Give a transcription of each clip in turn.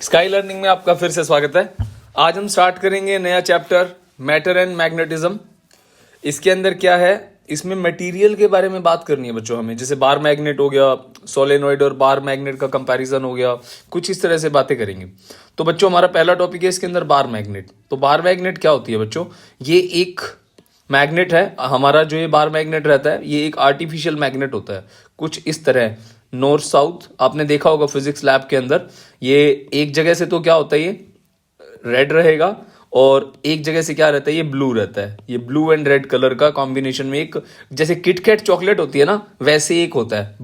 Sky learning में आपका फिर से स्वागत है। आज हम स्टार्ट करेंगे नया चैप्टर मैटर एंड मैग्नेटिज्म। इसके अंदर क्या है, इसमें मटेरियल के बारे में बात करनी है बच्चों हमें। जैसे बार मैग्नेट हो गया, सोलेनॉइड और बार मैग्नेट का कंपैरिजन हो गया, कुछ इस तरह से बातें करेंगे। तो बच्चों हमारा पहला टॉपिक है इसके अंदर बार मैग्नेट। तो बार मैग्नेट क्या होती है बच्चों, ये एक मैग्नेट है। हमारा जो ये बार मैग्नेट रहता है ये एक आर्टिफिशियल मैग्नेट होता है, कुछ इस तरह नॉर्थ साउथ। आपने देखा होगा फिजिक्स लैब के अंदर, ये एक जगह से तो क्या होता है, ये रेड रहेगा और एक जगह से क्या रहता है, ये ब्लू रहता है। ये ब्लू एंड रेड कलर का कॉम्बिनेशन में एक, जैसे किटकैट चॉकलेट होती है ना, वैसे एक होता है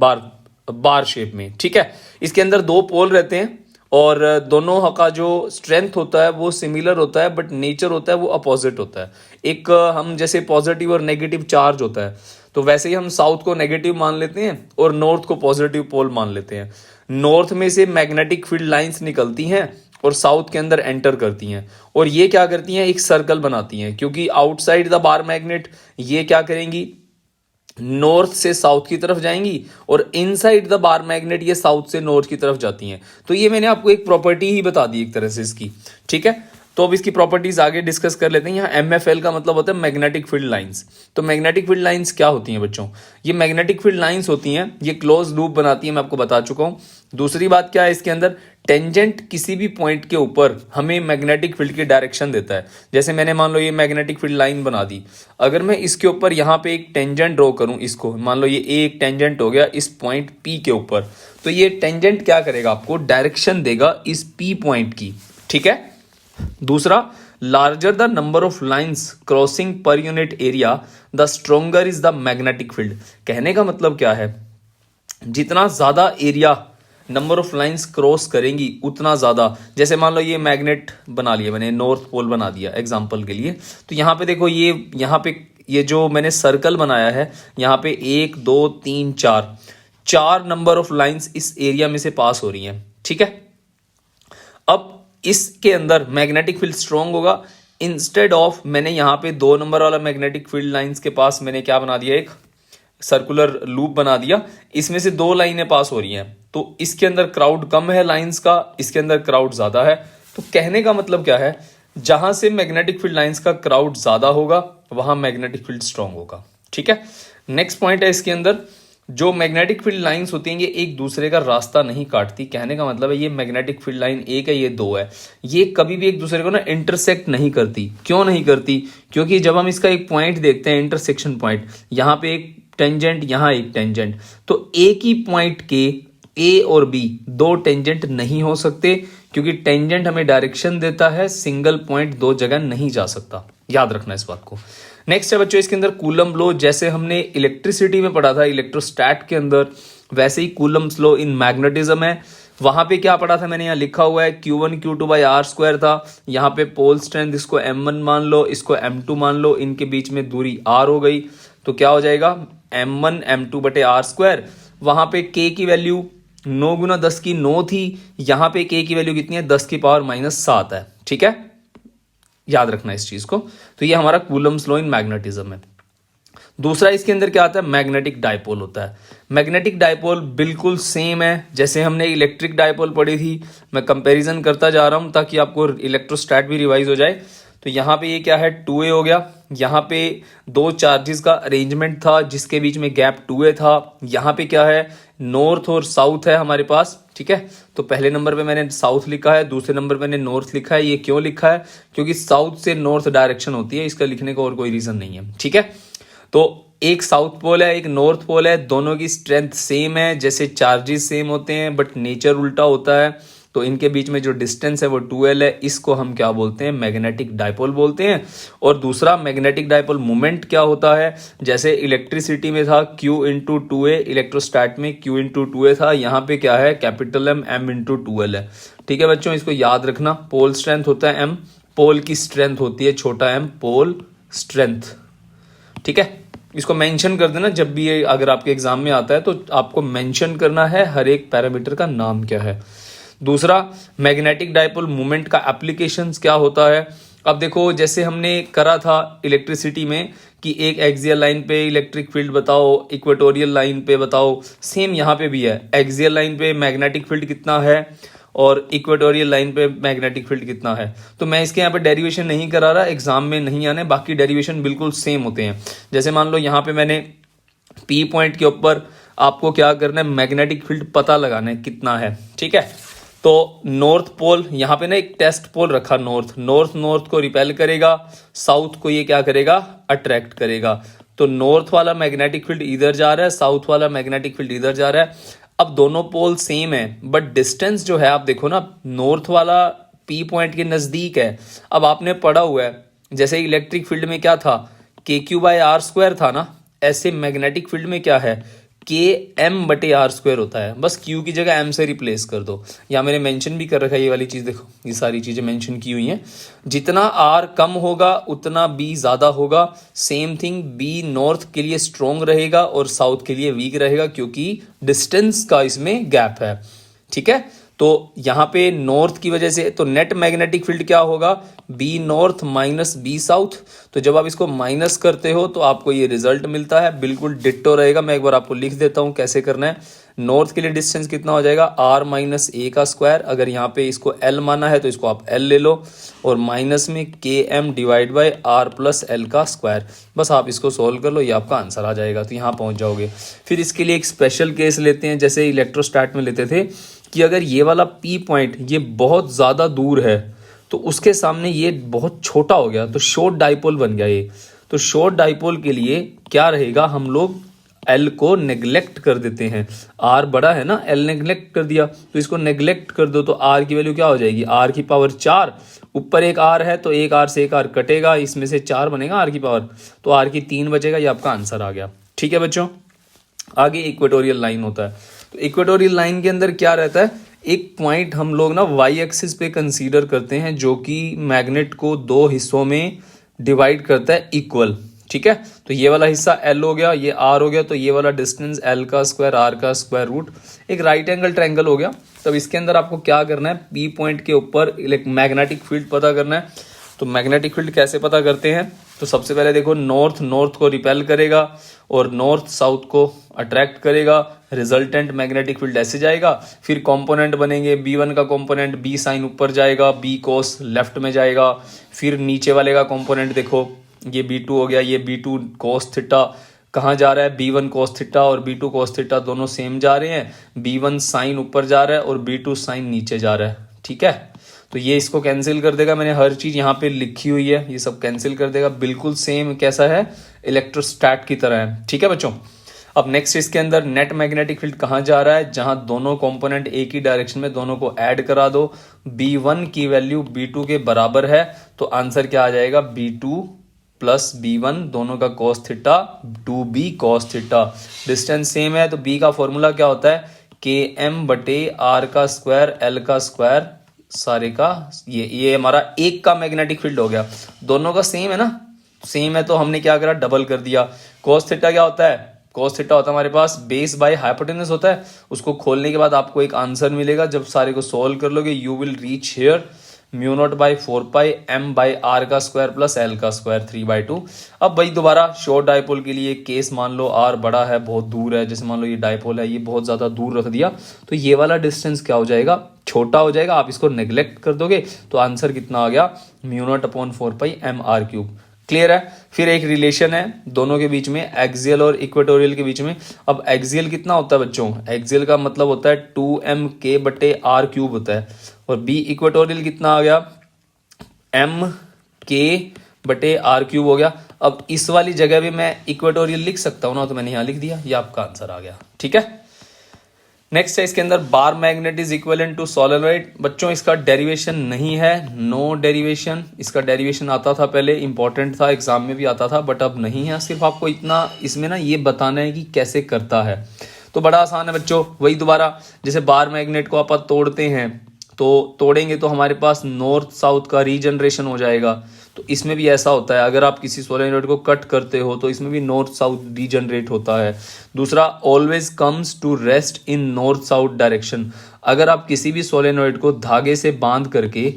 बार शेप में। ठीक है, इसके अंदर दो पोल रहते हैं और दोनों का जो स्ट्रेंथ होता है वो सिमिलर होता है, बट नेचर होता है वो अपोजिट होता है। एक हम जैसे पॉजिटिव और नेगेटिव चार्ज होता है, तो वैसे ही हम साउथ को नेगेटिव मान लेते हैं और नॉर्थ को पॉजिटिव पोल मान लेते हैं। नॉर्थ में से मैग्नेटिक फील्ड लाइंस निकलती हैं और साउथ के अंदर एंटर करती हैं, और ये क्या करती हैं, एक सर्कल बनाती हैं। क्योंकि आउटसाइड द बार मैग्नेट ये क्या करेंगी, नॉर्थ से साउथ की तरफ जाएंगी, और इनसाइड द बार मैग्नेट ये साउथ से नॉर्थ की तरफ जाती हैं। तो ये मैंने आपको एक प्रॉपर्टी ही बता दी एक तरह से इसकी। ठीक है, तो अब इसकी प्रॉपर्टीज आगे डिस्कस कर लेते हैं। यहाँ MFL का मतलब होता है मैग्नेटिक फील्ड लाइंस। तो मैग्नेटिक फील्ड लाइंस क्या होती हैं बच्चों, ये मैग्नेटिक फील्ड लाइंस होती हैं, ये क्लोज लूप बनाती है, मैं आपको बता चुका हूँ। दूसरी बात क्या है इसके अंदर, टेंजेंट किसी भी पॉइंट के ऊपर हमें मैग्नेटिक फील्ड की डायरेक्शन देता है। जैसे मैंने मान लो ये मैग्नेटिक फील्ड लाइन बना दी, अगर मैं इसके ऊपर यहाँ पे एक टेंजेंट ड्रॉ करूँ, इसको मान लो ये एक टेंजेंट हो गया इस पॉइंट P के ऊपर, तो ये टेंजेंट क्या करेगा, आपको डायरेक्शन देगा इस P पॉइंट की। ठीक है, दूसरा, larger the number of lines crossing per unit area the stronger is the magnetic field. कहने का मतलब क्या है, जितना ज्यादा area number of lines cross करेंगी उतना ज्यादा, जैसे मान लो ये मैग्नेट बना लिया मैंने, नॉर्थ पोल बना दिया एग्जांपल के लिए, तो यहाँ पे देखो ये यहाँ पे ये जो मैंने सर्कल बनाया है, यहाँ पे 1 2 3 4 नंबर ऑफ लाइंस इस एरिया में से पास हो रही हैं। ठीक है, अब इसके अंदर मैग्नेटिक फील्ड स्ट्रांग होगा। इंस्टेड ऑफ मैंने यहाँ पे 2 नंबर वाला मैग्नेटिक फील्ड लाइंस के पास मैंने क्या बना दिया, एक सर्कुलर लूप बना दिया, इसमें से 2 लाइनें पास हो रही हैं, तो इसके अंदर क्राउड कम है लाइंस का, इसके अंदर क्राउड ज्यादा है। तो कहने का मतलब क्या है, जहां से मैग्नेटिक फील्ड लाइंस का क्राउड ज्यादा होगा वहां मैग्नेटिक फील्ड स्ट्रांग होगा। ठीक है, नेक्स्ट पॉइंट है इसके अंदर, जो मैग्नेटिक फील्ड लाइंस होती हैं ये एक दूसरे का रास्ता नहीं काटती। कहने का मतलब है ये मैग्नेटिक फील्ड लाइन एक है, ये 2 है, ये कभी भी एक दूसरे को ना इंटरसेक्ट नहीं करती। क्यों नहीं करती, क्योंकि जब हम इसका एक पॉइंट देखते हैं, इंटरसेक्शन पॉइंट, यहाँ पे एक टेंजेंट, यहाँ एक टेंजेंट, तो एक ही पॉइंट के A और B 2 टेंजेंट नहीं हो सकते, क्योंकि टेंजेंट हमें डायरेक्शन देता है, सिंगल पॉइंट 2 जगह नहीं जा सकता। याद रखना इस बात को। नेक्स्ट है बच्चों इसके अंदर कूलम्ब लॉ। जैसे हमने इलेक्ट्रिसिटी में पढ़ा था इलेक्ट्रोस्टैट के अंदर, वैसे ही कूलम्ब लॉ इन मैग्नेटिज्म है। वहां पे क्या पढ़ा था मैंने, यहाँ लिखा हुआ है Q1 Q2 बाई R² था। यहाँ पे पोल स्ट्रेंथ, इसको M1 मान लो, इसको M2 मान लो, इनके बीच में दूरी R हो गई, तो क्या हो जाएगा M1 M2 बटे R²। वहां पे K की वैल्यू 9 गुना 10 की 9 थी, यहाँ पे K की वैल्यू कितनी है, 10 की पावर -7 है। ठीक है, याद रखना इस चीज को। तो ये हमारा कूलम्ब्स लॉ इन मैग्नेटिज्म है। दूसरा इसके अंदर क्या आता है, मैग्नेटिक डायपोल होता है। मैग्नेटिक डायपोल बिल्कुल सेम है जैसे हमने इलेक्ट्रिक डायपोल पढ़ी थी। मैं कंपैरिजन करता जा रहा हूं ताकि आपको इलेक्ट्रोस्टैट भी रिवाइज हो जाए। तो यहाँ पे ये क्या है, 2A हो गया। यहाँ पे 2 चार्जेस का अरेंजमेंट था जिसके बीच में गैप 2A था। यहाँ पे क्या है, नॉर्थ और साउथ है हमारे पास। ठीक है, तो पहले नंबर पे मैंने साउथ लिखा है, दूसरे नंबर पे मैंने नॉर्थ लिखा है। ये क्यों लिखा है, क्योंकि साउथ से नॉर्थ डायरेक्शन होती है, इसका लिखने का और कोई रीजन नहीं है। ठीक है, तो एक साउथ पोल है, एक नॉर्थ पोल है, दोनों की स्ट्रेंथ सेम है, जैसे चार्जेस सेम होते हैं बट नेचर उल्टा होता है। तो इनके बीच में जो डिस्टेंस है वो 2L है, इसको हम क्या बोलते हैं, मैग्नेटिक डायपोल बोलते हैं। और दूसरा मैग्नेटिक डायपोल मोमेंट क्या होता है, जैसे इलेक्ट्रिसिटी में था Q इंटू 2A, इलेक्ट्रोस्टैट में Q इंटू 2A था, यहाँ पे क्या है कैपिटल M इंटू 2L है। ठीक है बच्चों, इसको याद रखना। पोल स्ट्रेंथ होता है M, पोल की स्ट्रेंथ होती है छोटा m, पोल स्ट्रेंथ। ठीक है, इसको मेंशन कर देना जब भी ये अगर आपके एग्जाम में आता है, तो आपको मेंशन करना है हर एक पैरामीटर का नाम क्या है। दूसरा, मैग्नेटिक डायपोल मोमेंट का एप्लीकेशंस क्या होता है। अब देखो, जैसे हमने करा था इलेक्ट्रिसिटी में कि एक एक्सियल लाइन पे इलेक्ट्रिक फील्ड बताओ, इक्वेटोरियल लाइन पे बताओ, सेम यहाँ पे भी है। एक्सियल लाइन पे मैग्नेटिक फील्ड कितना है और इक्वेटोरियल लाइन पे मैग्नेटिक फील्ड कितना है। तो मैं इसके यहाँ पे डेरिवेशन नहीं करा रहा, एग्जाम में नहीं आने, बाकी डेरिवेशन बिल्कुल सेम होते हैं। जैसे मान लो यहाँ पे मैंने पी पॉइंट के ऊपर आपको क्या करना है, मैग्नेटिक फील्ड पता लगाना है कितना है, ठीक है। तो नॉर्थ पोल यहाँ पे ना एक टेस्ट पोल रखा, नॉर्थ को रिपेल करेगा, साउथ को ये क्या करेगा, अट्रैक्ट करेगा। तो नॉर्थ वाला मैग्नेटिक फील्ड इधर जा रहा है, साउथ वाला मैग्नेटिक फील्ड इधर जा रहा है। अब दोनों पोल सेम है, बट डिस्टेंस जो है आप देखो ना, नॉर्थ वाला पी पॉइंट के नजदीक है। अब आपने पढ़ा हुआ है जैसे इलेक्ट्रिक फील्ड में क्या था, KQ/R² था ना, ऐसे मैग्नेटिक फील्ड में क्या है, KM/R² होता है। बस Q की जगह M से रिप्लेस कर दो। यहाँ मैंने मेंशन भी कर रखा है, ये वाली चीज देखो, ये सारी चीजें मेंशन की हुई हैं। जितना R कम होगा उतना B ज्यादा होगा। सेम थिंग, B नॉर्थ के लिए स्ट्रोंग रहेगा और साउथ के लिए वीक रहेगा, क्योंकि डिस्टेंस का इसमें गैप है, ठीक है। तो यहाँ पे नॉर्थ की वजह से तो नेट मैग्नेटिक फील्ड क्या होगा, B north minus B south. तो जब आप इसको माइनस करते हो तो आपको ये रिजल्ट मिलता है, बिल्कुल डिट्टो रहेगा। मैं एक बार आपको लिख देता हूँ कैसे करना है। नॉर्थ के लिए डिस्टेंस कितना हो जाएगा, R-A²। अगर यहाँ पे इसको L माना है तो इसको आप L ले लो, और माइनस में KM/R+L²। बस आप इसको सोल्व कर लो, ये आपका आंसर आ जाएगा, तो यहाँ पहुँच जाओगे। फिर इसके लिए एक स्पेशल केस लेते हैं, जैसे इलेक्ट्रोस्टैट में लेते थे कि अगर ये वाला P पॉइंट ये बहुत ज़्यादा दूर है तो उसके सामने ये बहुत छोटा हो गया, तो शॉर्ट डाइपोल बन गया ये। तो शॉर्ट डाइपोल के लिए क्या रहेगा, हम लोग L को नेग्लेक्ट कर देते हैं। R बड़ा है ना, L नेग्लेक्ट कर दिया, तो इसको नेग्लेक्ट कर दो तो R की वैल्यू क्या हो जाएगी, R⁴। ऊपर एक R है तो एक R से एक R कटेगा, इसमें से 4 बनेगा R⁴, तो R⁴ बचेगा। ये आपका आंसर आ गया, ठीक है बच्चों। आगे इक्वेटोरियल लाइन होता है, तो इक्वेटोरियल लाइन के अंदर क्या रहता है, एक पॉइंट हम लोग ना वाई एक्सिस पे कंसीडर करते हैं, जो कि मैग्नेट को 2 हिस्सों में डिवाइड करता है इक्वल, ठीक है। तो ये वाला हिस्सा L हो गया, ये R हो गया, तो ये वाला डिस्टेंस L² R² एक राइट एंगल ट्रायंगल हो गया। तब इसके अंदर आपको क्या करना है, P पॉइंट के ऊपर मैग्नेटिक फील्ड पता करना है। तो मैग्नेटिक फील्ड कैसे पता करते हैं, तो सबसे पहले देखो, नॉर्थ को रिपेल करेगा और नॉर्थ साउथ को अट्रैक्ट करेगा। रिजल्टेंट मैग्नेटिक फील्ड ऐसे जाएगा, फिर कंपोनेंट बनेंगे। B1 का कंपोनेंट B साइन ऊपर जाएगा, B कोस लेफ्ट में जाएगा। फिर नीचे वाले का कंपोनेंट देखो, ये B2 हो गया, ये B2 कोस थीटा कहाँ जा रहा है, B1 कोस थीटा और B2 कोस थीटा दोनों सेम जा रहे हैं। B1 साइन ऊपर जा रहा है और B2 साइन नीचे जा रहा है, ठीक है। तो ये इसको कैंसिल कर देगा, मैंने हर चीज यहाँ पे लिखी हुई है, ये सब कैंसिल कर देगा, बिल्कुल सेम कैसा है, इलेक्ट्रोस्टैट की तरह है, ठीक है बच्चों। अब नेक्स्ट इसके अंदर नेट मैग्नेटिक फील्ड कहाँ जा रहा है, जहां दोनों कंपोनेंट एक ही डायरेक्शन में, दोनों को ऐड करा दो। B1 की वैल्यू B2 के बराबर है, तो आंसर क्या आ जाएगा, B2 प्लस B1 दोनों का cos theta 2B cos theta. Distance same है, तो B का फॉर्मूला क्या होता है, KM/R² L² सारे का ये हमारा एक का मैग्नेटिक फील्ड हो गया। दोनों का सेम है ना, सेम है तो हमने क्या करा, डबल कर दिया। cos थीटा क्या होता है, cos थीटा होता है हमारे पास बेस बाय हाइपोटेनस होता है। उसको खोलने के बाद आपको एक आंसर मिलेगा, जब सारे को सोल्व कर लोगे you will reach here μ0/4π M/R² plus L² 3/2। अब भाई दोबारा शॉर्ट डाइपोल के लिए केस मान लो R बड़ा है, बहुत दूर है, जैसे मान लो ये डाइपोल है, ये बहुत ज्यादा दूर रख दिया, तो ये वाला डिस्टेंस क्या हो जाएगा, छोटा हो जाएगा। आप इसको नेग्लेक्ट कर दोगे तो आंसर कितना आ गया, μ0/4π M/R³। क्लियर है। फिर एक रिलेशन है दोनों के बीच में, एक्सियल और इक्वेटोरियल के बीच में। अब एक्सियल कितना होता है बच्चों, एक्सियल का मतलब होता है 2mk/r³ होता है, और बी इक्वेटोरियल कितना आ गया, mk/r³ हो गया। अब इस वाली जगह भी मैं इक्वेटोरियल लिख सकता हूं ना, तो मैंने यहां लिख दिया, ये आपका आंसर आ गया, ठीक है। नेक्स्ट है इसके अंदर bar magnet is equivalent to solenoid. बच्चों इसका डेरिवेशन नहीं है, नो डेरिवेशन। इसका डेरिवेशन आता था पहले, इंपॉर्टेंट था, एग्जाम में भी आता था, बट अब नहीं है। सिर्फ आपको इतना इसमें ना ये बताना है कि कैसे करता है, तो बड़ा आसान है बच्चों। वही दोबारा, जैसे बार मैग्नेट को आप तोड़ते हैं, तो तोड़ेंगे तो हमारे पास नॉर्थ साउथ का रीजनरेशन हो जाएगा। तो इसमें भी ऐसा होता है, अगर आप किसी सोलेनोइड को कट करते हो तो इसमें भी नॉर्थ साउथ रीजनरेट होता है। दूसरा, always comes to rest in north south direction. अगर आप किसी भी सोलेनोइड को धागे से बांध करके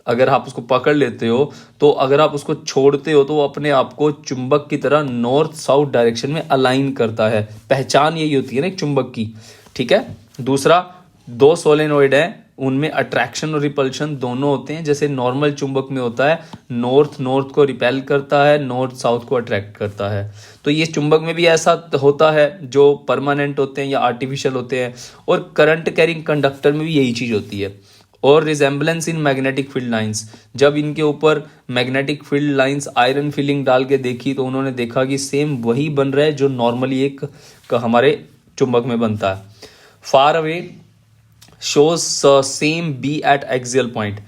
अगर आप उसको पकड़ लेते हो, तो अगर आप उसको छोड़ते हो तो वो अपने आप को चुंबक की तरह नॉर्थ साउथ डायरेक्शन में अलाइन करता है। पहचान यही होती है ना एक चुंबक की, ठीक है। दूसरा, दो सोलेनोइड है, उनमें अट्रैक्शन और रिपल्शन दोनों होते हैं। जैसे नॉर्मल चुंबक में होता है, नॉर्थ नॉर्थ को रिपेल करता है, नॉर्थ साउथ को अट्रैक्ट करता है। तो ये चुंबक में भी ऐसा होता है, जो परमानेंट होते हैं या आर्टिफिशियल होते हैं। और करंट कैरिंग कंडक्टर में भी यही चीज़ होती है। और resemblance in magnetic field lines, जब इनके ऊपर magnetic field lines iron filling डाल के देखी तो उन्होंने देखा कि सेम वही बन रहा है जो नॉर्मली एक हमारे चुंबक में बनता है। Far away shows same B at axial point,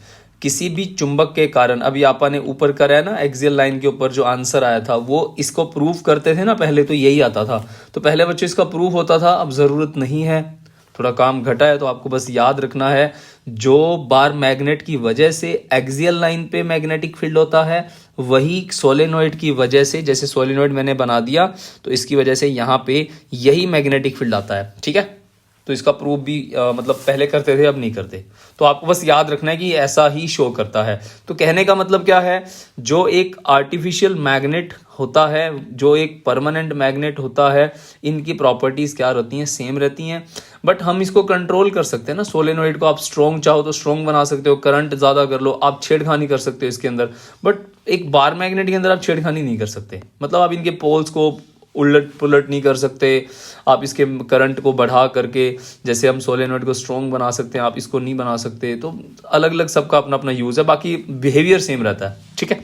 किसी भी चुंबक के कारण, अभी आपने ऊपर करा है ना एक्सियल लाइन के ऊपर जो आंसर आया था, वो इसको प्रूव करते थे ना, पहले तो यही आता था। तो पहले बच्चों इसका प्रूफ होता था, अब ज़रूरत नहीं है, थोड़ा काम घटा है। तो आपको बस याद रखना है, जो बार मैग्नेट की वजह से एक्सियल लाइन पे मैग्नेटिक फील्ड होता है, वही सोलेनोइड की वजह से, जैसे सोलेनोइड मैंने बना दिया तो इसकी वजह से यहाँ पे यही मैग्नेटिक फील्ड आता है। ठीक है, तो इसका प्रूफ भी मतलब पहले करते थे, अब नहीं करते। तो आपको बस याद रखना है कि ऐसा ही शो करता है। तो कहने का मतलब क्या है, जो एक आर्टिफिशियल मैग्नेट होता है, जो एक परमानेंट मैग्नेट होता है, इनकी प्रॉपर्टीज क्या रहती हैं, सेम रहती हैं। बट हम इसको कंट्रोल कर सकते हैं ना। सोलेनोइड को आप स्ट्रॉन्ग चाहो तो स्ट्रॉन्ग बना सकते हो, करंट ज़्यादा कर लो, आप छेड़खानी कर सकते हो इसके अंदर। बट एक बार मैग्नेट के अंदर आप छेड़खानी नहीं कर सकते, मतलब आप इनके पोल्स को उलट पुलट नहीं कर सकते। आप इसके करंट को बढ़ा करके, जैसे हम सोलेनोइड को स्ट्रॉन्ग बना सकते हैं, आप इसको नहीं बना सकते। तो अलग अलग सबका अपना अपना यूज़ है, बाकी बिहेवियर सेम रहता है। ठीक है,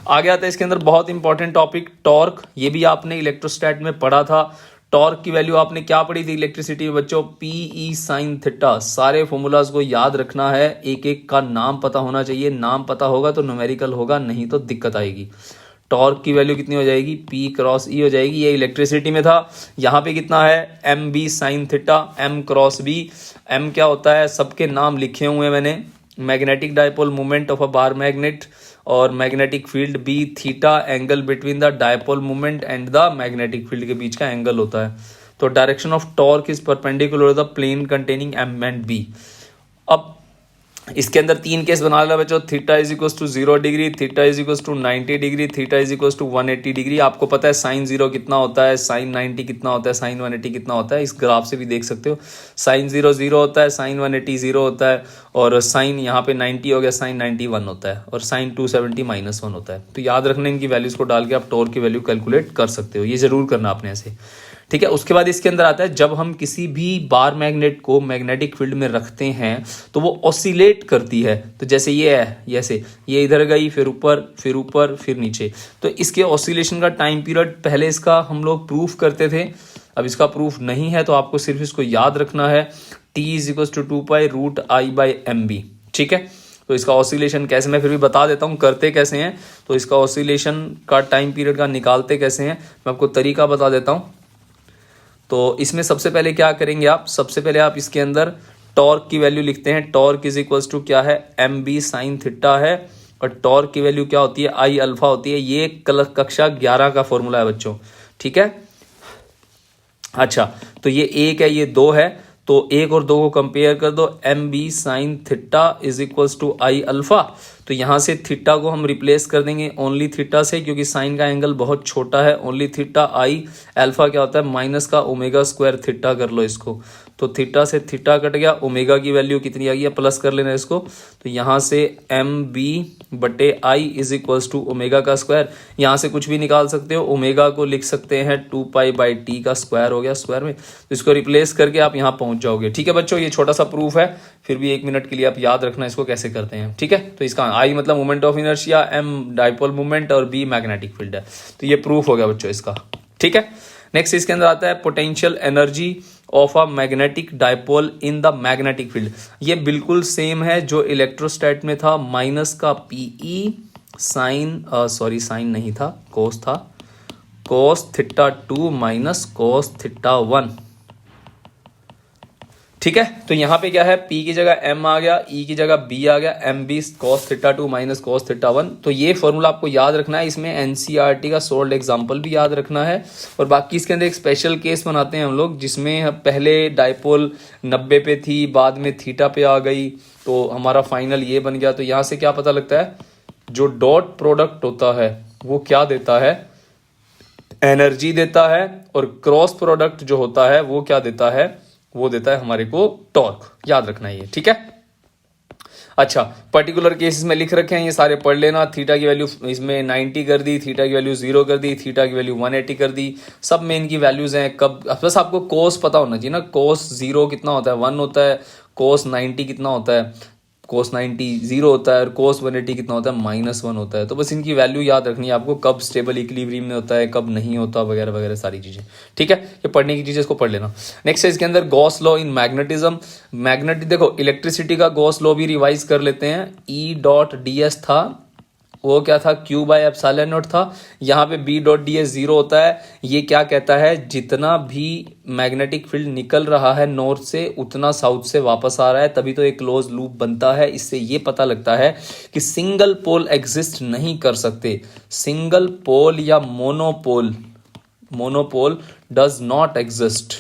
आगे आता है इसके अंदर बहुत इंपॉर्टेंट टॉपिक टॉर्क। ये भी आपने इलेक्ट्रोस्टैट में पढ़ा था। टॉर्क की वैल्यू आपने क्या पढ़ी थी इलेक्ट्रिसिटी में बच्चों, पी ई साइन थीटा। सारे फॉर्मूलाज को याद रखना है, एक एक का नाम पता होना चाहिए। नाम पता होगा तो न्यूमेरिकल होगा, नहीं तो दिक्कत आएगी। टॉर्क की वैल्यू कितनी हो जाएगी, P क्रॉस E हो जाएगी। ये इलेक्ट्रिसिटी में था। यहाँ पे कितना है, M B sine theta, M cross B। M क्या होता है, सबके नाम लिखे हुए हैं मैंने। Magnetic dipole moment of a bar magnet, और magnetic field B, theta angle between the dipole moment and the magnetic field के बीच का एंगल होता है। तो direction of torque is perpendicular the plane containing M and B। अब इसके अंदर तीन केस बना ला बच्चों, theta is equal to 0 degree, theta is equal to 90 degree, theta is equal to 180 degree. आपको पता है साइन 0 कितना होता है, साइन 90 कितना होता है, साइन 180 कितना होता है, इस ग्राफ से भी देख सकते हो। साइन 0 0 होता है, साइन 180 0 होता है, और साइन यहाँ पे 90 हो गया, साइन 91 होता है, और साइन 270 -1 होता है। तो याद रखना, इनकी वैल्यूज को डाल के आप टॉर्क की वैल्यू कैलकुलेट कर सकते हो, ये जरूर करना आपने ऐसे। ठीक है, उसके बाद इसके अंदर आता है, जब हम किसी भी बार मैग्नेट को मैग्नेटिक फील्ड में रखते हैं तो वो ऑसिलेट करती है। तो जैसे ये है, जैसे ये इधर गई, फिर ऊपर, फिर ऊपर, फिर नीचे। तो इसके ऑसिलेशन का टाइम पीरियड पहले इसका हम लोग प्रूफ करते थे, अब इसका प्रूफ नहीं है। तो आपको सिर्फ इसको याद रखना है, T is equal to 2π√I/mb। ठीक है, तो इसका ऑसिलेशन कैसे, मैं फिर भी बता देता हूँ करते कैसे हैं। तो इसका ऑसिलेशन का टाइम पीरियड का निकालते कैसे हैं, मैं आपको तरीका बता देता हूँ। तो इसमें सबसे पहले क्या करेंगे आप, सबसे पहले आप इसके अंदर टॉर्क की वैल्यू लिखते हैं। टॉर्क इज इक्वल्स टू क्या है, एम बी साइन थीटा है, और टॉर्क की वैल्यू क्या होती है, आई अल्फा होती है। ये कक्षा 11 का फॉर्मूला है बच्चों। ठीक है, अच्छा, तो ये 1 है, ये 2 है, तो 1 और 2 को कंपेयर कर दो। M B sine theta is equals to I alpha. तो यहाँ से थीटा को हम रिप्लेस कर देंगे ओनली थीटा से, क्योंकि साइन का एंगल बहुत छोटा है। ओनली थीटा आई, अल्फा क्या होता है, माइनस का ओमेगा स्क्वायर थीटा कर लो इसको। तो थीटा से थीटा कट गया, ओमेगा की वैल्यू कितनी आ गई है, प्लस कर लेना इसको। तो यहाँ से एम बी बटे I is equals to omega का स्क्वायर। यहाँ से कुछ भी निकाल सकते हो, ओमेगा को लिख सकते हैं 2π/t का स्क्वायर हो गया स्क्वायर में। तो इसको रिप्लेस करके आप यहाँ पहुँच जाओगे। ठीक है बच्चों, ये छोटा सा प्रूफ है, फिर भी 1 मिनट के लिए आप याद रखना इसको कैसे करते हैं। ठीक है, तो इसका आई मतलब moment of inertia, M dipole moment, और बी मैग्नेटिक फील्ड है। तो ये प्रूफ हो गया बच्चों इसका। ठीक है, नेक्स्ट इसके अंदर आता है potential energy of a magnetic dipole in the magnetic field. ये बिल्कुल सेम है जो इलेक्ट्रोस्टैट में था, माइनस का पीई साइन, साइन नहीं था, कोस था, cos theta 2 minus cos theta 1। ठीक है, तो यहाँ पे क्या है, P की जगह M आ गया, E की जगह B आ गया, M B cos theta 2 minus cos theta 1। तो ये फॉर्मूला आपको याद रखना है। इसमें NCERT का सोल्ड एग्जाम्पल भी याद रखना है, और बाकी इसके अंदर एक स्पेशल केस बनाते हैं हम लोग, जिसमें पहले डायपोल 90 पे थी, बाद में थीटा पे आ गई, तो हमारा फाइनल ये बन गया। तो यहाँ से क्या पता लगता है, जो डॉट प्रोडक्ट होता है वो क्या देता है, एनर्जी देता है, और क्रॉस प्रोडक्ट जो होता है वो क्या देता है, वो देता है हमारे को टॉर्क। याद रखना है ये। ठीक है, अच्छा, पर्टिकुलर केसेस में लिख रखे हैं, ये सारे पढ़ लेना। थीटा की वैल्यू इसमें 90 कर दी, थीटा की वैल्यू 0 कर दी, थीटा की वैल्यू 180 कर दी, सब में इनकी वैल्यूज हैं। कब बस आपको कोस पता होना चाहिए ना, कोस 0 कितना होता है, 1 होता है, कोस 90 कितना होता है, कोस 90 0 होता है, और कोस 180 कितना होता है, -1 होता है। तो बस इनकी वैल्यू याद रखनी है आपको, कब स्टेबल इक्विलिब्रियम में होता है, कब नहीं होता, वगैरह वगैरह सारी चीज़ें। ठीक है, ये पढ़ने की चीज़ें, इसको पढ़ लेना। नेक्स्ट है इसके अंदर Gauss law in magnetism. Magnetic देखो, इलेक्ट्रिसिटी का गॉस लॉ भी रिवाइज कर लेते हैं। E.ds था, वो क्या था, Q/ε0 था। यहाँ पे B.ds 0 होता है। ये क्या कहता है, जितना भी मैग्नेटिक फील्ड निकल रहा है नॉर्थ से, उतना साउथ से वापस आ रहा है, तभी तो एक क्लोज लूप बनता है। इससे ये पता लगता है कि सिंगल पोल एग्जिस्ट नहीं कर सकते। सिंगल पोल या मोनोपोल डज नॉट एग्जिस्ट,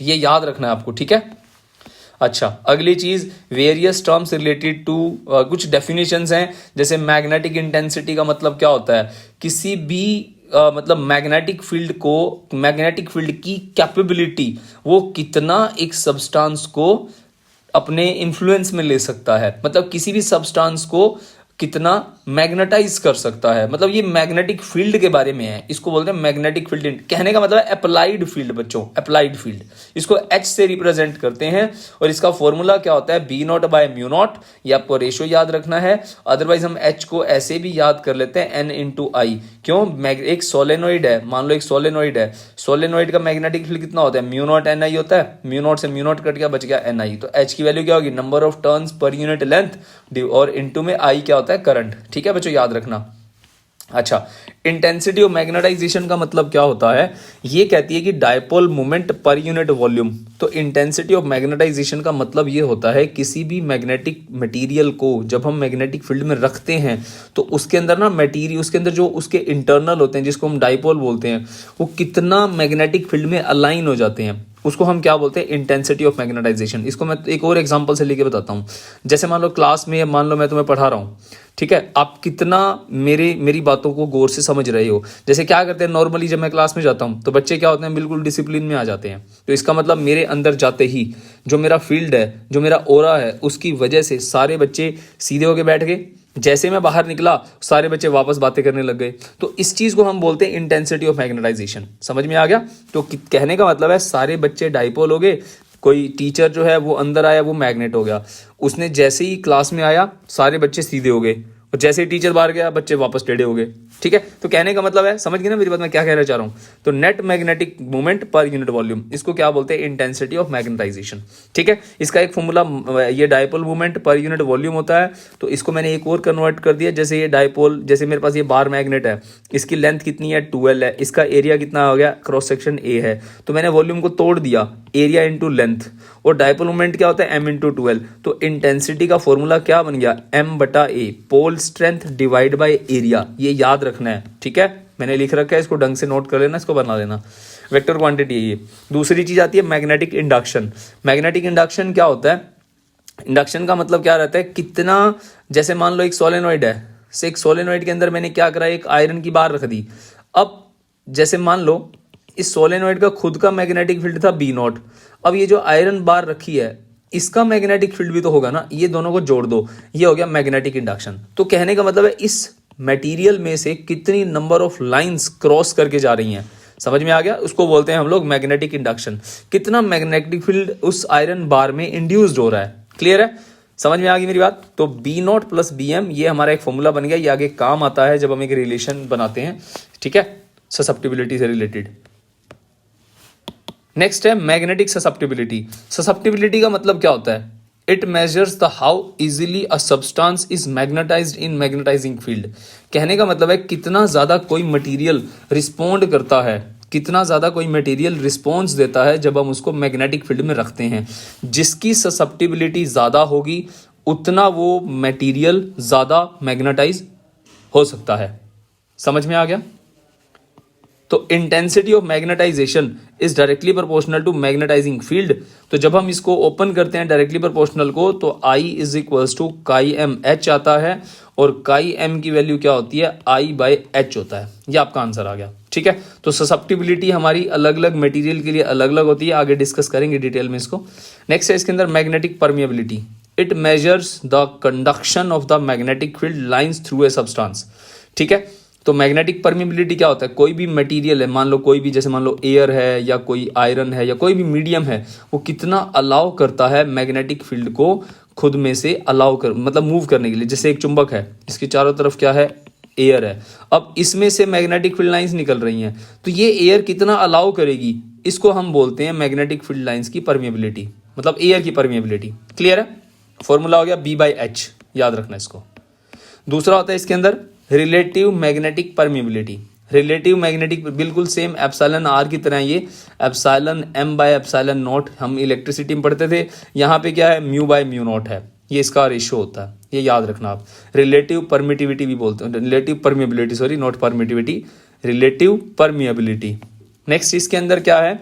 ये याद रखना है आपको। ठीक है, अच्छा, अगली चीज, वेरियस टर्म्स रिलेटेड टू, कुछ डेफिनेशंस हैं। जैसे मैग्नेटिक इंटेंसिटी का मतलब क्या होता है, किसी भी मतलब मैग्नेटिक फील्ड की कैपेबिलिटी, वो कितना एक सब्सटेंस को अपने इन्फ्लुएंस में ले सकता है, मतलब किसी भी सब्सटेंस को कितना मैग्नेटाइज कर सकता है। मतलब ये मैग्नेटिक फील्ड के बारे में है, इसको बोलते हैं मैग्नेटिक फील्ड। कहने का मतलब है अप्लाइड फील्ड बच्चों, अप्लाइड फील्ड। इसको H से रिप्रेजेंट करते हैं, और इसका फॉर्मूला क्या होता है, B0/μ0। ये आपको रेशियो याद रखना है। अदरवाइज हम H को ऐसे भी याद कर लेते हैं, N/I। क्यों, एक सोलेनोइड है, मान लो एक सोलेनोइड है, सोलेनोइड का मैग्नेटिक फील्ड कितना होता है, μ0 NI होता है। μ0 से μ0 कट गया, बच गया NI। तो H की वैल्यू क्या होगी, number of turns per unit length, और इनटू में I क्या होता है, करंट। ठीक है बच्चों, याद रखना। अच्छा, इंटेंसिटी ऑफ मैग्नेटाइजेशन का मतलब क्या होता है, ये कहती है कि dipole moment per unit volume. तो इंटेंसिटी ऑफ मैग्नेटाइजेशन का मतलब ये होता है, किसी भी मैग्नेटिक मटेरियल को जब हम मैग्नेटिक फील्ड में रखते हैं, तो उसके अंदर ना मटेरियल, उसके अंदर जो उसके इंटरनल होते हैं, जिसको हम डायपोल बोलते हैं, वो कितना मैग्नेटिक फील्ड में अलाइन हो जाते हैं, उसको हम क्या बोलते हैं, इंटेंसिटी ऑफ मैग्नेटाइजेशन। इसको मैं एक और एग्जांपल से लेके बताता हूँ। जैसे मान लो क्लास में, मान लो मैं तुम्हें पढ़ा रहा हूँ, ठीक है, आप कितना मेरी बातों को गौर से समझ रहे हो। जैसे क्या करते हैं, नॉर्मली जब मैं क्लास में जाता हूँ तो बच्चे क्या होते हैं, बिल्कुल डिसिप्लिन में आ जाते हैं। तो इसका मतलब मेरे अंदर जाते ही जो मेरा फील्ड है, जो मेरा ओरा है, उसकी वजह से सारे बच्चे सीधे होके बैठ गए। जैसे मैं बाहर निकला, सारे बच्चे वापस बातें करने लग गए। तो इस चीज को हम बोलते हैं इंटेंसिटी ऑफ मैग्नेटाइजेशन। समझ में आ गया। तो कहने का मतलब है, सारे बच्चे डाइपोल हो गए, कोई टीचर जो है वो अंदर आया, वो मैग्नेट हो गया। उसने जैसे ही क्लास में आया, सारे बच्चे सीधे हो गए, और जैसे ही टीचर बाहर गया, बच्चे वापस टेढ़े हो गए। ठीक है, तो कहने का मतलब है, समझ गए ना मेरी बात, मैं क्या कहना चाह रहा हूँ। तो net magnetic moment per unit volume, इसको क्या बोलते हैं, इंटेंसिटी ऑफ मैग्नेटाइजेशन। ठीक है, इसका एक फॉर्मूला, ये dipole moment per unit volume होता है। तो इसको मैंने एक और कन्वर्ट कर दिया। जैसे ये डायपोल, जैसे मेरे पास ये बार मैग्नेट है, इसकी लेंथ कितनी है, 12 है, इसका एरिया कितना हो गया, क्रॉस सेक्शन A है। तो मैंने वॉल्यूम को तोड़ दिया, एरिया इंटू लेंथ, और डायपोल मोमेंट क्या होता है, M/12। तो इंटेंसिटी का फॉर्मूला क्या बन गया, M/A, pole strength divide by area. ये याद रखना है। ठीक है, मैंने लिख रखा है, इसको ढंग से नोट कर लेना, इसको बना लेना। वेक्टर क्वांटिटी है ये। दूसरी चीज आती है मैग्नेटिक इंडक्शन। मैग्नेटिक इंडक्शन क्या होता है, इंडक्शन का मतलब क्या रहता है, कितना, जैसे मान लो एक सोलेनोइड है, से एक सोलेनोइड के अंदर मैंने क्या करा, एक आयरन की बार रख दी। अब जैसे मान लो इस सोलेनोइड का खुद का मैग्नेटिक फील्ड था B0। अब ये जो आयरन बार रखी है, इसका मैग्नेटिक फील्ड भी तो होगा ना, ये दोनों को जोड़ दो, ये हो गया मैग्नेटिक इंडक्शन। तो कहने का मतलब है, इस मटेरियल में से कितनी नंबर ऑफ लाइंस क्रॉस करके जा रही हैं। समझ में आ गया, उसको बोलते हैं हम लोग मैग्नेटिक इंडक्शन। कितना मैग्नेटिक फील्ड उस आयरन बार में इंड्यूस्ड हो रहा है। क्लियर है, समझ में आ गई मेरी बात। तो B0 + BM, ये हमारा एक फॉर्मूला बन गया। ये आगे काम आता है जब हम एक रिलेशन बनाते हैं। ठीक है, ससेप्टिबिलिटी से रिलेटेड। नेक्स्ट है मैग्नेटिक ससेप्टिबिलिटी। ससेप्टिबिलिटी का मतलब क्या होता है, it measures the how easily a substance is magnetized in magnetizing field. कहने का मतलब है, कितना ज्यादा कोई मटेरियल रिस्पोंड करता है, कितना ज्यादा कोई मटेरियल रिस्पॉन्स देता है जब हम उसको मैग्नेटिक फील्ड में रखते हैं। जिसकी ससेप्टिबिलिटी ज्यादा होगी, उतना वो मटेरियल ज्यादा मैग्नेटाइज हो सकता है। समझ में आ गया। तो intensity of magnetization is directly proportional to magnetizing field. तो जब हम इसको ओपन करते हैं डायरेक्टली प्रोपोर्शनल को, तो I = Chi m H आता है, और काई एम की वैल्यू क्या होती है, I/H होता है। ये आपका आंसर आ गया, ठीक है। तो ससेप्टिबिलिटी हमारी अलग अलग मटेरियल के लिए अलग अलग होती है, आगे डिस्कस करेंगे डिटेल में इसको। नेक्स्ट है इसके अंदर magnetic permeability. It measures the conduction of the magnetic field lines through a substance, ठीक है। तो मैग्नेटिक परमिएबिलिटी क्या होता है, कोई भी मटेरियल है, मान लो कोई भी, जैसे मान लो एयर है या कोई आयरन है या कोई भी मीडियम है, वो कितना अलाउ करता है मैग्नेटिक फील्ड को खुद में से अलाउ कर, मतलब मूव करने के लिए। जैसे एक चुंबक है, इसके चारों तरफ क्या है, एयर है। अब इसमें से मैग्नेटिक फील्ड लाइंस निकल रही हैं, तो ये एयर कितना अलाउ करेगी, इसको हम बोलते हैं मैग्नेटिक फील्ड लाइंस की परमिएबिलिटी, मतलब एयर की परमिएबिलिटी। क्लियर है, फॉर्मूला हो गया B/H, याद रखना इसको। दूसरा होता है इसके अंदर relative magnetic permeability. Relative magnetic बिल्कुल सेम एप्सिलॉन R की तरह, ये एप्सिलॉन M/ε0 हम इलेक्ट्रिसिटी में पढ़ते थे, यहाँ पे क्या है, μ/μ0 है, ये इसका रेशियो होता है, ये याद रखना आप। रिलेटिव परमिटिविटी भी बोलते हैं, relative permeability, sorry not permittivity, relative permeability. Next इसके अंदर क्या है,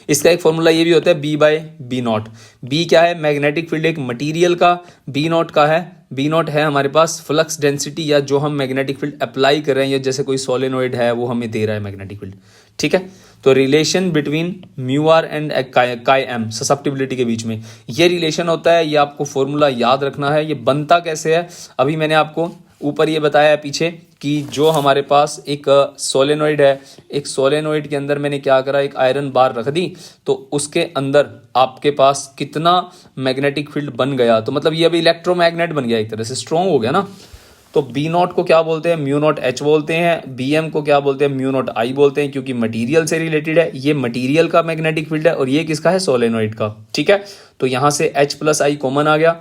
इसका एक फॉर्मूला ये भी होता है B/B0। बी क्या है, मैग्नेटिक फील्ड एक मटेरियल का, B0 का है, B0 है हमारे पास फ्लक्स डेंसिटी, या जो हम मैग्नेटिक फील्ड अप्लाई कर रहे हैं, या जैसे कोई सोलेनोइड है वो हमें दे रहा है मैग्नेटिक फील्ड, ठीक है। तो relation between μr and chi M susceptibility के बीच में ये रिलेशन होता है, ये आपको फॉर्मूला याद रखना है। ये बनता कैसे है, अभी मैंने आपको ऊपर ये बताया है पीछे कि जो हमारे पास एक सोलेनोइड है, एक सोलेनोइड के अंदर मैंने क्या करा, एक आयरन बार रख दी, तो उसके अंदर आपके पास कितना मैग्नेटिक फील्ड बन गया, तो मतलब ये अभी इलेक्ट्रोमैग्नेट बन गया, एक तरह से स्ट्रॉन्ग हो गया ना। तो B0 को क्या बोलते हैं, μ0H बोलते हैं, BM को क्या बोलते हैं, μ0I बोलते हैं, क्योंकि मटेरियल से रिलेटेड है। ये मटेरियल का मैग्नेटिक फील्ड है और ये किसका है, सोलेनोइड का, ठीक है। तो यहाँ से H+I कॉमन आ गया,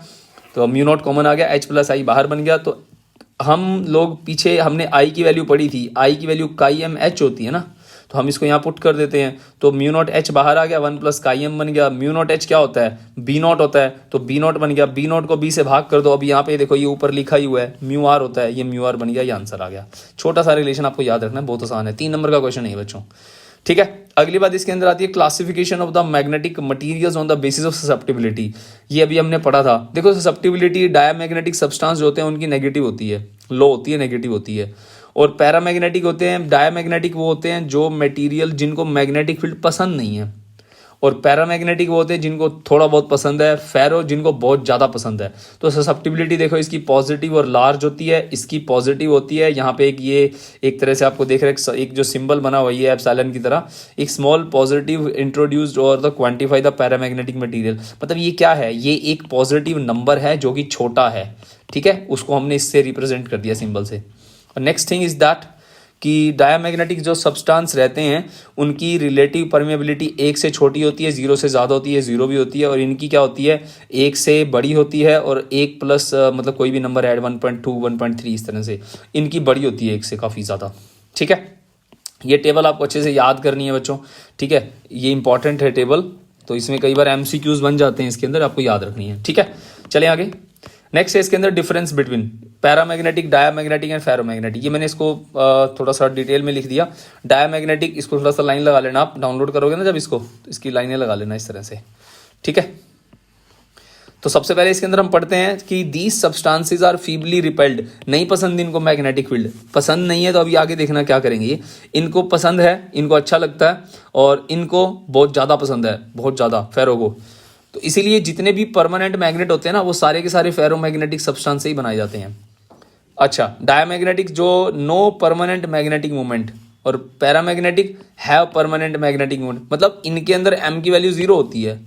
तो μ0 कॉमन आ गया, H+I बाहर बन गया। तो हम लोग पीछे हमने I की वैल्यू पढ़ी थी, I की वैल्यू काई/m/H होती है ना, तो हम इसको यहाँ पुट कर देते हैं। तो μ0H बाहर आ गया, 1 + काई/m बन गया। μ0H क्या होता है, B0 होता है, तो B0 बन गया। B0 को B से भाग कर दो, अब यहाँ पे देखो ये ऊपर लिखा ही हुआ है μr होता है, ये μr बन गया, ये आंसर आ गया। छोटा सा रिलेशन आपको याद रखना है, बहुत आसान है, 3 नंबर का क्वेश्चन है बच्चों, ठीक है। अगली बात इसके अंदर आती है classification of the magnetic materials on the basis of susceptibility. ये अभी हमने पढ़ा था। देखो ससेप्टिबिलिटी, डायमैग्नेटिक सब्सटेंस जो होते हैं उनकी नेगेटिव होती है, लो होती है, नेगेटिव होती है। और पैरामैग्नेटिक होते हैं, डायमैग्नेटिक वो होते हैं जो मटेरियल जिनको मैग्नेटिक फील्ड पसंद नहीं है, और पैरामैग्नेटिक वो होते हैं जिनको थोड़ा बहुत पसंद है, फेरो जिनको बहुत ज़्यादा पसंद है। तो ससेप्टिबिलिटी देखो इसकी पॉजिटिव और लार्ज होती है, इसकी पॉजिटिव होती है। यहाँ पे एक ये एक तरह से आपको देख रहे हैं, एक जो सिंबल बना हुआ है एप्सिलॉन की तरह, एक स्मॉल पॉजिटिव इंट्रोड्यूस्ड और the quantify the paramagnetic material. मतलब ये क्या है, ये एक पॉजिटिव नंबर है जो कि छोटा है, ठीक है, उसको हमने इससे रिप्रेजेंट कर दिया सिंबल से। और नेक्स्ट थिंग इज दैट कि डायमैग्नेटिक जो सब्सटेंस रहते हैं उनकी रिलेटिव परमिएबिलिटी 1 से छोटी होती है, 0 से ज़्यादा होती है, 0 भी होती है, और इनकी क्या होती है, 1 से बड़ी होती है, और 1 प्लस मतलब कोई भी नंबर ऐड 1.2 1.3 इस तरह से इनकी बड़ी होती है 1 से काफ़ी ज़्यादा, ठीक है। ये टेबल आपको अच्छे से याद करनी है बच्चों, ठीक है, ये इंपॉर्टेंट है टेबल, तो इसमें कई बार MCQs बन जाते हैं, इसके अंदर आपको याद रखनी है, ठीक है। चलें आगे। नेक्स्ट है इसके अंदर difference between paramagnetic, diamagnetic and ferromagnetic. ये मैंने इसको थोड़ा सा डिटेल में लिख दिया। डायमैग्नेटिक, इसको थोड़ा सा लाइन लगा लेना, आप डाउनलोड करोगे ना जब इसको, तो इसकी लाइनें लगा लेना इस तरह से, ठीक है। तो सबसे पहले इसके अंदर हम पढ़ते हैं कि these substances are feebly repelled. नहीं पसंद इनको मैग्नेटिक फील्ड, पसंद नहीं है, तो अभी आगे देखना क्या करेंगे ये। इनको पसंद है, इनको अच्छा लगता है, और इनको बहुत ज़्यादा पसंद है, बहुत ज़्यादा फेरो को। तो इसीलिए जितने भी परमानेंट मैग्नेट होते हैं ना, वो सारे के सारे फेरोमैग्नेटिक सब्सटेंस से ही बनाए जाते हैं। अच्छा, डायमैग्नेटिक जो नो परमानेंट मैग्नेटिक मूवमेंट, और paramagnetic have permanent magnetic movement, मतलब इनके अंदर m की वैल्यू 0 होती है,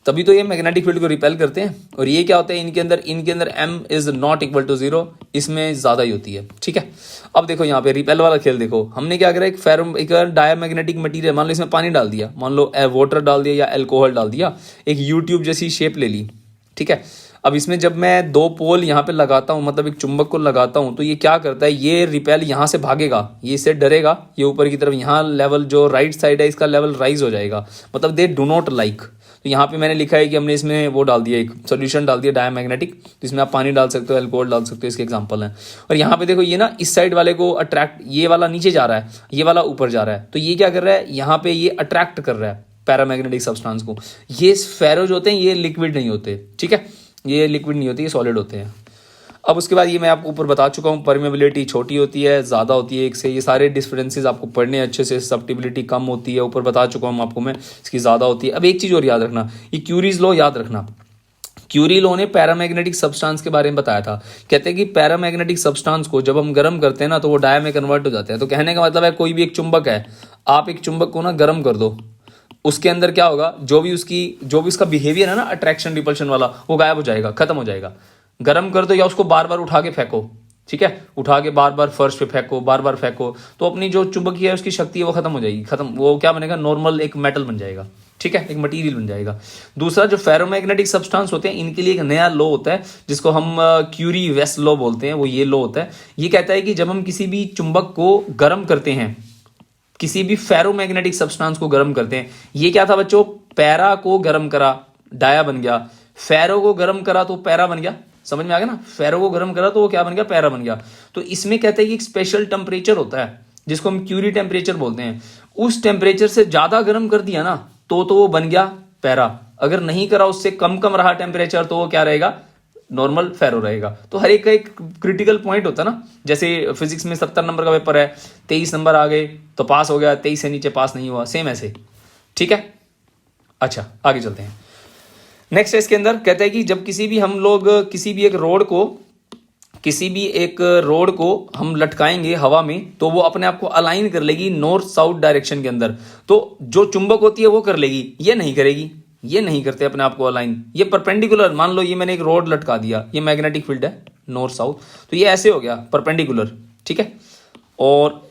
तभी तो ये मैग्नेटिक फील्ड को रिपेल करते हैं। और ये क्या होता है, इनके अंदर m is not equal to 0, इसमें ज़्यादा ही होती है, ठीक है। अब देखो यहाँ पे रिपेल वाला खेल देखो, हमने क्या करा, एक डायमैग्नेटिक मटीरियल, मान लो इसमें पानी डाल दिया, मान लो वाटर डाल दिया या अल्कोहल डाल दिया, एक यूट्यूब जैसी शेप ले ली, ठीक है। अब इसमें जब मैं 2 पोल यहाँ पे लगाता हूँ, मतलब एक चुंबक को लगाता हूँ, तो ये क्या करता है, ये रिपेल यहाँ से भागेगा, ये इससे डरेगा, ये ऊपर की तरफ, यहाँ लेवल जो राइट साइड है इसका लेवल राइज हो जाएगा, मतलब दे डू नॉट लाइक। तो यहाँ पे मैंने लिखा है कि हमने इसमें वो डाल दिया, एक सोल्यूशन डाल दिया डायमैग्नेटिक, तो इसमें आप पानी डाल सकते हो, अल्कोहल डाल सकते हो, इसके एग्जांपल हैं। और यहाँ पे देखो ये ना इस साइड वाले को अट्रैक्ट, ये वाला नीचे जा रहा है, ये वाला ऊपर जा रहा है, तो ये क्या कर रहा है, यहाँ पे ये अट्रैक्ट कर रहा है पैरामैग्नेटिक सब्सटेंस को। ये फेरो जो होते हैं ये लिक्विड नहीं होते, ठीक है, ये लिक्विड नहीं होते, ये सॉलिड होते हैं। अब उसके बाद ये मैं आपको ऊपर बता चुका हूँ, परमेबिलिटी छोटी होती है, ज़्यादा होती है एक से, ये सारे डिफरेंसेस आपको पढ़ने अच्छे से। ससेप्टिबिलिटी कम होती है, ऊपर बता चुका हूँ आपको मैं, इसकी ज़्यादा होती है। अब एक चीज़ और याद रखना, ये क्यूरीज लॉ याद रखना। क्यूरी लॉ ने पैरामैग्नेटिक सब्सटेंस के बारे में बताया था। कहते हैं कि पैरामैग्नेटिक सब्सटेंस को जब हम गर्म करते हैं ना तो वो डाया में कन्वर्ट हो जाते हैं। तो कहने का मतलब है कोई भी एक चुंबक है, आप एक चुंबक को ना गर्म कर दो, उसके अंदर क्या होगा, जो भी उसका बिहेवियर है ना अट्रैक्शन रिपल्शन वाला, वो गायब हो जाएगा, खत्म हो जाएगा। गर्म कर दो या उसको बार बार उठा के फेंको, ठीक है, उठा के बार बार फर्श पे फेंको, बार बार फेंको, तो अपनी जो चुंबकीय है उसकी शक्ति है वो खत्म हो जाएगी, खत्म, वो क्या बनेगा, नॉर्मल एक मेटल बन जाएगा, ठीक है, एक मटेरियल बन जाएगा। दूसरा, जो फेरोमैग्नेटिक सब्सटेंस होते हैं इनके लिए एक नया लॉ होता है जिसको हम क्यूरी वेस लॉ बोलते हैं, वो ये लॉ होता है। ये कहता है कि जब हम किसी भी चुंबक को गर्म करते हैं, किसी भी फेरोमैग्नेटिक सब्सटेंस को गर्म करते हैं, ये क्या था बच्चों, पैरा को गर्म करा डाया बन गया, फेरो को गर्म करा तो पैरा बन गया, समझ में आ गया ना, फेरो को गर्म करा तो वो क्या बन गया, पैरा बन गया। तो इसमें कहते हैं कि एक स्पेशल टेम्परेचर होता है जिसको हम क्यूरी टेम्परेचर बोलते हैं, उस टेम्परेचर से ज्यादा गर्म कर दिया ना तो वो बन गया पैरा, अगर नहीं करा उससे कम रहा टेम्परेचर तो वो क्या रहेगा, नॉर्मल फेरो रहेगा। तो हर एक का एक क्रिटिकल पॉइंट होता है ना, जैसे फिजिक्स में 70 नंबर का पेपर है, 23 नंबर आ गए तो पास हो गया, 23 से नीचे पास नहीं हुआ, सेम ऐसे, ठीक है। अच्छा, आगे चलते हैं। नेक्स्ट है इसके अंदर कहते हैं कि जब किसी भी हम लोग किसी भी एक रोड को हम लटकाएंगे हवा में तो वो अपने आप को अलाइन कर लेगी नॉर्थ साउथ डायरेक्शन के अंदर। तो जो चुंबक होती है वो कर लेगी, ये नहीं करेगी, ये नहीं करते अपने आप को अलाइन, ये परपेंडिकुलर, मान लो ये मैंने एक रोड लटका दिया, ये मैग्नेटिक फील्ड है नॉर्थ साउथ, तो ये ऐसे हो गया परपेंडिकुलर, ठीक है। और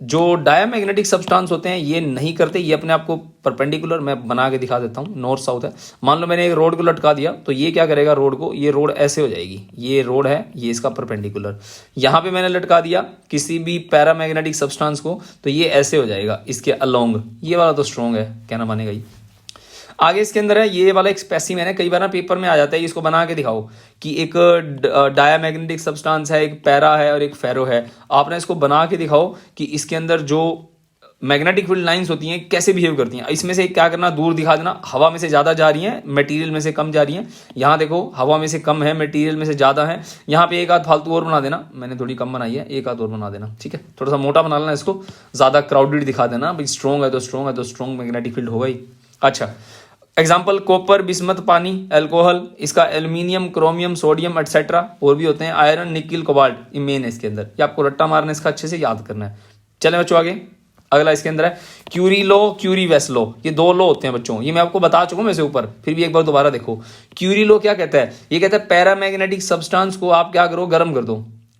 जो डायामैग्नेटिक सब्सटेंस होते हैं ये नहीं करते, ये अपने आप को परपेंडिकुलर, मैं बना के दिखा देता हूँ, नॉर्थ साउथ है। मान लो मैंने एक रोड को लटका दिया तो ये क्या करेगा, रोड को, ये रोड ऐसे हो जाएगी, ये रोड है, ये इसका परपेंडिकुलर। यहाँ पे मैंने लटका दिया किसी भी पैरामैग्नेटिक सब्सटेंस को तो ये ऐसे हो जाएगा इसके अलोंग, ये वाला तो स्ट्रॉन्ग है, कहना मानेगा ही। आगे इसके अंदर है ये वाला एक स्पेसिमेन है, कई बार ना पेपर में आ जाता है, इसको बना के दिखाओ कि एक डायामैग्नेटिक सब्सटेंस है, एक पैरा है और एक फेरो है, आपने इसको बना के दिखाओ कि इसके अंदर जो मैग्नेटिक फील्ड लाइंस होती हैं कैसे बिहेव करती हैं। इसमें से क्या करना, दूर दिखा देना, हवा में से ज़्यादा जा रही हैं, मटेरियल में से कम जा रही हैं। यहाँ देखो हवा में से कम है, मटेरियल में से ज़्यादा है। यहाँ पे एक आध फालतू और बना देना, मैंने थोड़ी कम बनाई है, एक आध और बना देना, ठीक है, थोड़ा सा मोटा बना लेना इसको, ज़्यादा क्राउडेड दिखा देना, भाई स्ट्रॉन्ग है तो स्ट्रॉन्ग मैग्नेटिक फील्ड होगा ही। अच्छा, एग्जाम्पल कॉपर, बिस्मत, पानी, अल्कोहल, इसका एल्यूमिनियम, क्रोमियम, सोडियम एटसेट्रा और भी होते हैं, आयरन, निकिल, कोबाल्ट, ये मेन है इसके अंदर, ये आपको रट्टा मारना इसका अच्छे से याद करना है। चले बच्चों आगे, अगला इसके अंदर है क्यूरी लॉ, क्यूरी वेस लॉ, ये दो लॉ होते हैं बच्चों, ये मैं आपको बता चुका हूं वैसे ऊपर, फिर भी एक बार दोबारा देखो। क्यूरी लॉ क्या कहता है, ये कहता है पैरामैग्नेटिक सब्सटेंस को आप क्या करो, गर्म कर दो,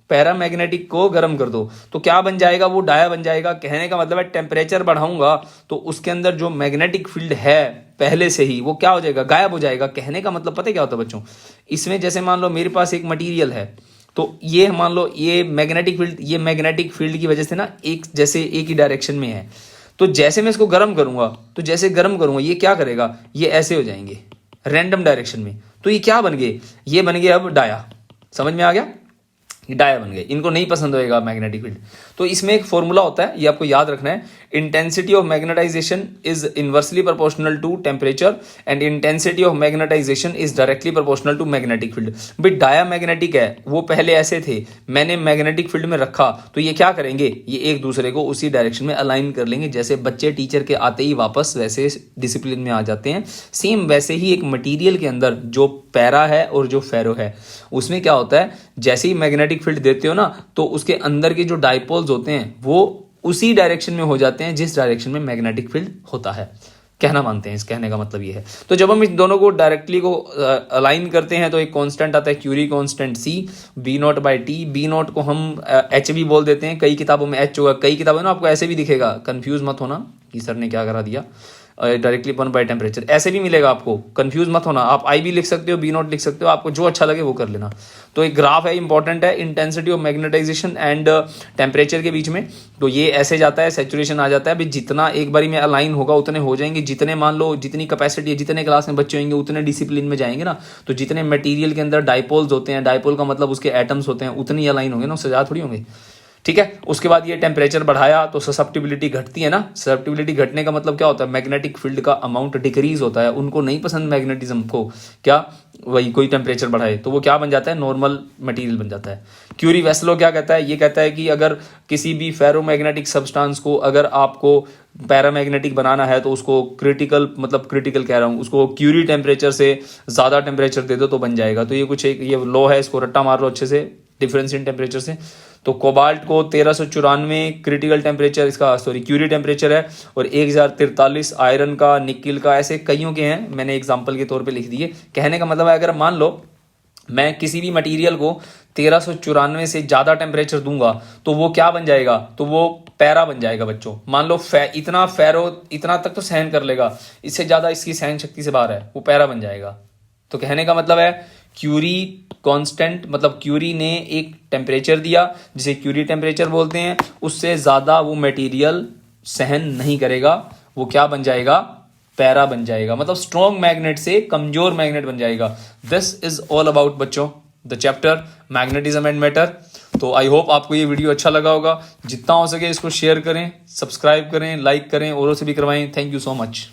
पैरामैग्नेटिक को गर्म कर दो तो क्या बन जाएगा, वो डाया बन जाएगा। कहने का मतलब है टेम्परेचर बढ़ाऊंगा तो उसके अंदर जो मैग्नेटिक फील्ड है पहले से ही वो क्या हो जाएगा, गायब हो जाएगा। कहने का मतलब पता है क्या होता है बच्चों, इसमें जैसे मान लो मेरे पास एक मटेरियल है तो ये मान लो ये मैग्नेटिक फील्ड की वजह से ना एक जैसे एक ही डायरेक्शन में है, तो जैसे मैं इसको गर्म करूंगा तो जैसे गर्म करूंगा ये क्या करेगा, ये ऐसे हो जाएंगे रैंडम डायरेक्शन में, तो ये क्या बन गए, ये बन गए अब डाया, समझ में आ गया, डाया बन गए, इनको नहीं पसंद होएगा मैग्नेटिक फील्ड। तो इसमें एक फॉर्मूला होता है, ये आपको याद रखना है, intensity of magnetization is inversely proportional to temperature and intensity of magnetization is directly proportional to magnetic field. भाई डाया मैग्नेटिक है, वो पहले ऐसे थे, मैंने मैग्नेटिक फील्ड में रखा तो ये क्या करेंगे, ये एक दूसरे को उसी डायरेक्शन में अलाइन कर लेंगे, जैसे बच्चे टीचर के आते ही वापस वैसे डिसिप्लिन में आ जाते हैं, सेम वैसे ही एक मटीरियल के अंदर जो पैरा है और जो फेरो है उसमें क्या होता है, जैसे ही मैग्नेटिक फील्ड देते हो ना तो उसके अंदर के जो डाइपोल्स होते हैं वो उसी डायरेक्शन में हो जाते हैं जिस डायरेक्शन में मैग्नेटिक फील्ड होता है, कहना मानते हैं, इस कहने का मतलब ये है। तो जब हम इन दोनों को डायरेक्टली को अलाइन करते हैं तो एक कांस्टेंट आता है Curie constant C, B0/T, B0 को हम H भी बोल देते हैं, कई किताबों में H होगा, कई किताबों में आपको ऐसे भी दिखेगा, कंफ्यूज मत होना कि सर ने क्या करा दिया, डायरेक्टली 1/टेम्परेचर ऐसे भी मिलेगा आपको, कंफ्यूज मत होना, आप I भी लिख सकते हो, B0 लिख सकते हो, आपको जो अच्छा लगे वो कर लेना। तो एक ग्राफ है, इंपॉर्टेंट है, intensity of magnetization and temperature के बीच में, तो ये ऐसे जाता है, सैचुरेशन आ जाता है, भाई जितना एक बारी में अलाइन होगा उतने हो जाएंगे, जितने मान लो जितनी कैपेसिटी है, जितने क्लास में बच्चे होंगे उतने डिसिप्लिन में जाएंगे ना, तो जितने मटेरियल के अंदर डाइपोल्स होते हैं, डाइपोल का मतलब उसके एटम्स होते हैं, उतने ही अलाइन होंगे ना, उससे ज़्यादा थोड़ी होंगे, ठीक है। उसके बाद ये टेम्परेचर बढ़ाया तो ससेप्टिबिलिटी घटती है ना। ससेप्टिबिलिटी घटने का मतलब क्या होता है, मैग्नेटिक फील्ड का अमाउंट डिक्रीज होता है। उनको नहीं पसंद मैग्नेटिज्म को, क्या वही कोई टेम्परेचर बढ़ाए तो वो क्या बन जाता है, नॉर्मल मटेरियल बन जाता है। क्यूरी वेस्लो क्या कहता है, ये कहता है कि अगर किसी भी फेरोमैग्नेटिक सब्सटेंस को अगर आपको पैरामैग्नेटिक बनाना है तो उसको क्रिटिकल, मतलब क्रिटिकल कह रहा हूँ, उसको क्यूरी टेम्परेचर से ज़्यादा टेम्परेचर दे दो तो बन जाएगा। तो ये कुछ एक ये लॉ है, इसको रट्टा मार लो अच्छे से डिफरेंस इन टेम्परेचर से। तो कोबाल्ट को 1394 क्रिटिकल टेम्परेचर इसका, सॉरी क्यूरी टेम्परेचर है, और 1043 आयरन का, निकिल का, ऐसे कईयों के हैं, मैंने एग्जांपल के तौर पे लिख दिए। कहने का मतलब है अगर मान लो मैं किसी भी मटेरियल को 1394 से ज़्यादा टेम्परेचर दूंगा तो वो क्या बन जाएगा, तो वो पैरा बन जाएगा बच्चों। मान लो इतना फेरो इतना तक तो सहन कर लेगा, इससे ज़्यादा इसकी सहन शक्ति से बाहर है, वो पैरा बन जाएगा। तो कहने का मतलब है क्यूरी कांस्टेंट, मतलब क्यूरी ने एक टेम्परेचर दिया जिसे क्यूरी टेम्परेचर बोलते हैं, उससे ज़्यादा वो मटेरियल सहन नहीं करेगा, वो क्या बन जाएगा, पैरा बन जाएगा। मतलब स्ट्रॉन्ग मैग्नेट से कमजोर मैग्नेट बन जाएगा। दिस इज ऑल अबाउट बच्चों the chapter magnetism and matter. तो आई होप आपको ये वीडियो अच्छा लगा होगा। जितना हो सके इसको शेयर करें, सब्सक्राइब करें, लाइक करें, औरों से भी करवाएं। Thank you so much.